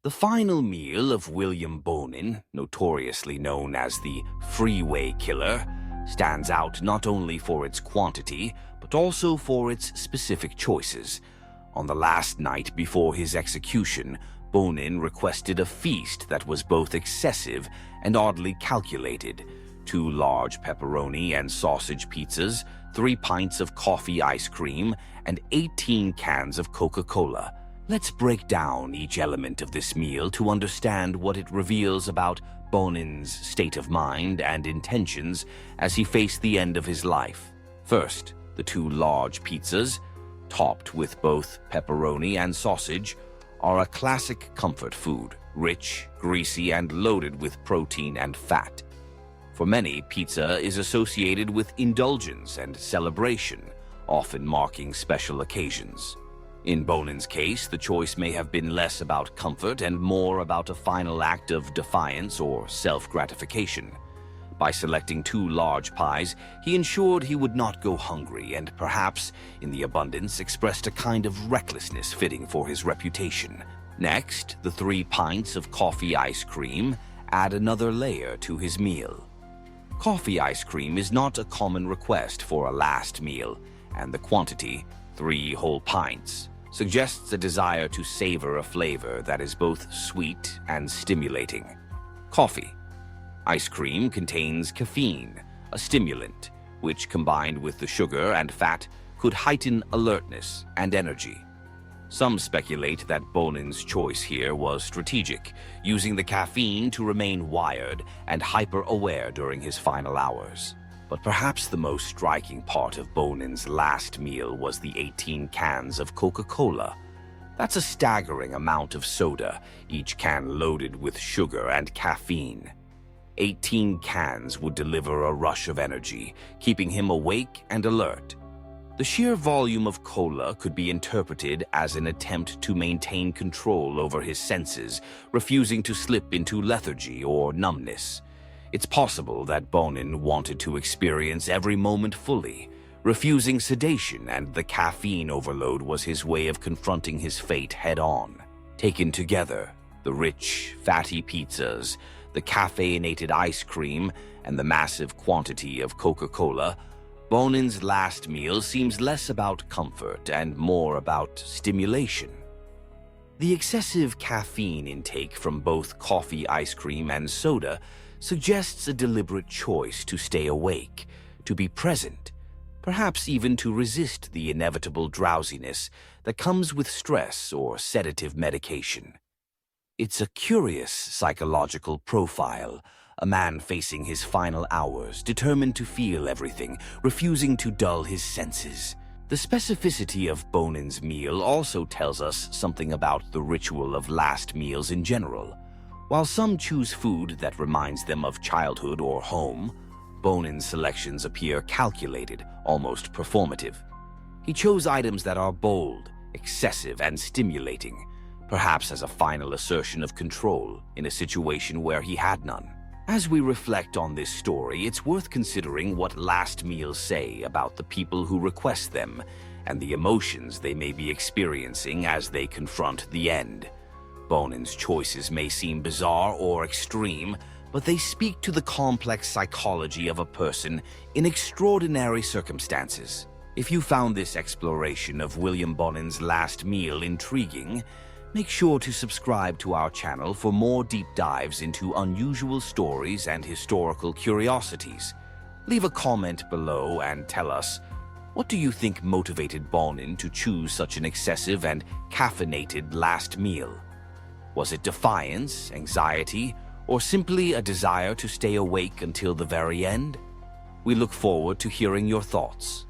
The final meal of William Bonin, notoriously known as the Freeway Killer, stands out not only for its quantity, but also for its specific choices. On the last night before his execution, Bonin requested a feast that was both excessive and oddly calculated: 2 large pepperoni and sausage pizzas, 3 pints of coffee ice cream, and 18 cans of Coca-Cola. Let's break down each element of this meal to understand what it reveals about Bonin's state of mind and intentions as he faced the end of his life. First, the 2 large pizzas, topped with both pepperoni and sausage, are a classic comfort food, rich, greasy, and loaded with protein and fat. For many, pizza is associated with indulgence and celebration, often marking special occasions. In Bonin's case, the choice may have been less about comfort and more about a final act of defiance or self-gratification. By selecting 2 large pies, he ensured he would not go hungry and perhaps, in the abundance, expressed a kind of recklessness fitting for his reputation. Next, the 3 pints of coffee ice cream add another layer to his meal. Coffee ice cream is not a common request for a last meal, and the quantity, 3 whole pints, suggests a desire to savor a flavor that is both sweet and stimulating. Coffee. Ice cream contains caffeine, a stimulant, which combined with the sugar and fat could heighten alertness and energy. Some speculate that Bonin's choice here was strategic, using the caffeine to remain wired and hyper-aware during his final hours. But perhaps the most striking part of Bonin's last meal was the 18 cans of Coca-Cola. That's a staggering amount of soda, each can loaded with sugar and caffeine. 18 cans would deliver a rush of energy, keeping him awake and alert. The sheer volume of cola could be interpreted as an attempt to maintain control over his senses, refusing to slip into lethargy or numbness. It's possible that Bonin wanted to experience every moment fully, refusing sedation, and the caffeine overload was his way of confronting his fate head-on. Taken together, the rich, fatty pizzas, the caffeinated ice cream, and the massive quantity of Coca-Cola, Bonin's last meal seems less about comfort and more about stimulation. The excessive caffeine intake from both coffee, ice cream, and soda suggests a deliberate choice to stay awake, to be present, perhaps even to resist the inevitable drowsiness that comes with stress or sedative medication. It's a curious psychological profile, a man facing his final hours, determined to feel everything, refusing to dull his senses. The specificity of Bonin's meal also tells us something about the ritual of last meals in general. While some choose food that reminds them of childhood or home, Bonin's selections appear calculated, almost performative. He chose items that are bold, excessive, and stimulating, perhaps as a final assertion of control in a situation where he had none. As we reflect on this story, it's worth considering what last meals say about the people who request them and the emotions they may be experiencing as they confront the end. Bonin's choices may seem bizarre or extreme, but they speak to the complex psychology of a person in extraordinary circumstances. If you found this exploration of William Bonin's last meal intriguing, make sure to subscribe to our channel for more deep dives into unusual stories and historical curiosities. Leave a comment below and tell us, what do you think motivated Bonin to choose such an excessive and caffeinated last meal? Was it defiance, anxiety, or simply a desire to stay awake until the very end? We look forward to hearing your thoughts.